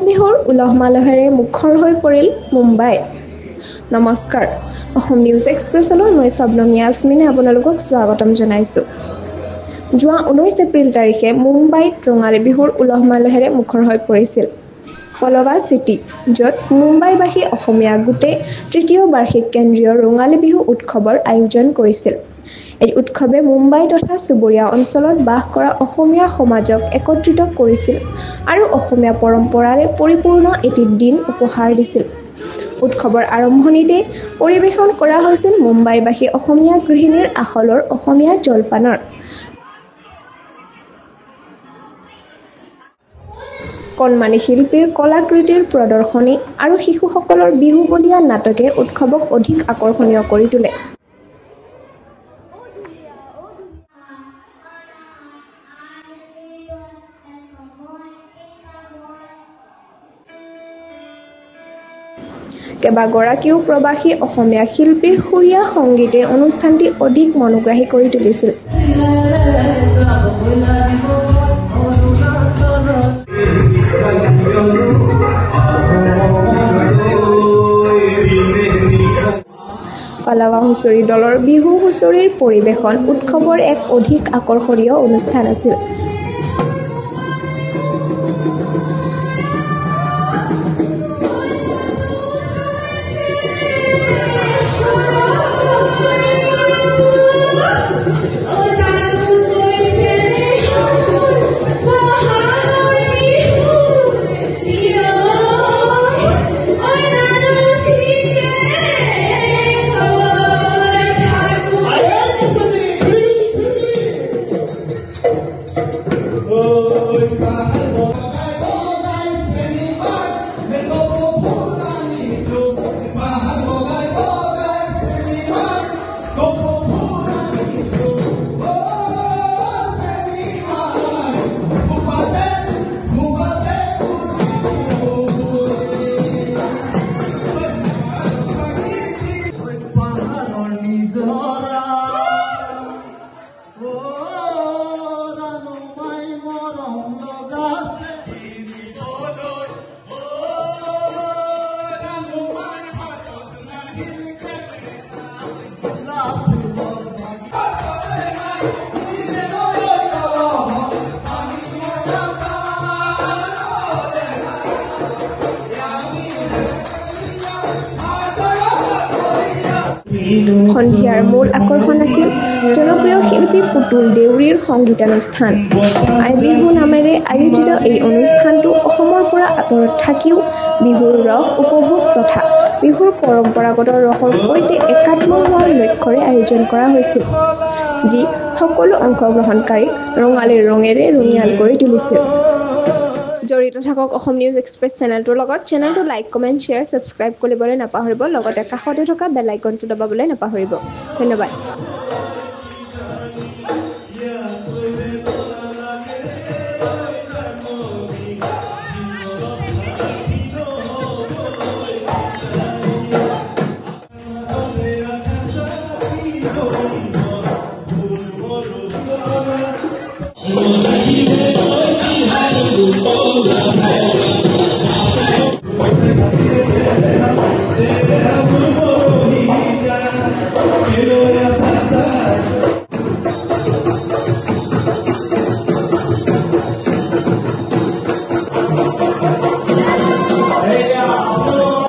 বিহুৰ উলহ মালহেৰে মুখৰ হৈ পৰিল মুম্বাই। নমস্কাৰ, অসম নিউজ এক্সপ্ৰেছলৈ মই শবনম ইয়াছমিনে আপোনালোকক স্বাগতম জনাইছোঁ। যোৱা 19 এপ্ৰিল তাৰিখে মুম্বাইত ৰঙালী বিহুৰ উলহ মালহেৰে মুখৰ হৈ পৰিছিল পলৱা চিটি, য'ত মুম্বাইবাসী অসমীয়া গোটে তৃতীয় বাৰ্ষিক কেন্দ্ৰীয় ৰঙালী বিহু উৎসৱৰ আয়োজন কৰিছিল। এই উৎসৱে মুম্বাই তথা চুবুৰীয়া অঞ্চলত বাস কৰা অসমীয়া সমাজক একত্ৰিত কৰিছিল আৰু অসমীয়া পৰম্পৰাৰে পৰিপূৰ্ণ এটি দিন উপহাৰ দিছিল। উৎসৱৰ আৰম্ভণিতে পৰিৱেশন কৰা হৈছিল মুম্বাইবাসী অসমীয়া গৃহিণীৰ আখলৰ অসমীয়া জলপানৰ। কণমানি শিল্পীৰ কলাকৃতিৰ প্ৰদৰ্শনী আৰু শিশুসকলৰ বিহুবলীয়া নাটকে উৎসৱক অধিক আকৰ্ষণীয় কৰি তোলে। কেইবাগৰাকীও প্ৰৱাসী অসমীয়া শিল্পীৰ সুৰীয়া সংগীতে অনুষ্ঠানটি অধিক মনোগ্ৰাহী কৰি তুলিছিল। পালাৱা হুঁচৰি দলৰ বিহু হুঁচৰিৰ পৰিৱেশন উৎসৱৰ এক অধিক আকৰ্ষণীয় অনুষ্ঠান আছিল। সন্ধিয়াৰ মূল আকৰ্ষণ আছিল জনপ্ৰিয় শিল্পী পুতুল দেউৰীৰ সংগীতানুষ্ঠান। আই বিহু নামেৰে আয়োজিত এই অনুষ্ঠানটো অসমৰ পৰা আঁতৰত থাকিও বিহুৰ ৰস উপভোগ তথা বিহুৰ পৰম্পৰাগত ৰসৰ সৈতে একাত্ম হোৱাৰ লক্ষ্যৰে আয়োজন কৰা হৈছিল, যি সকলো অংশগ্ৰহণকাৰীক ৰঙালীৰ ৰঙেৰে ৰঙিয়াল কৰি তুলিছিল। জড়িত থাকক অসম নিউজ এক্সপ্ৰেছ চেনেলটোৰ লগত। চেনেলটো লাইক, কমেণ্ট, শ্বেয়াৰ, ছাবস্ক্ৰাইব কৰিবলৈ নাপাহৰিব। লগতে কাষতে থকা বেল আইকনটো দবাবলৈ নাপাহৰিব। ধন্যবাদ।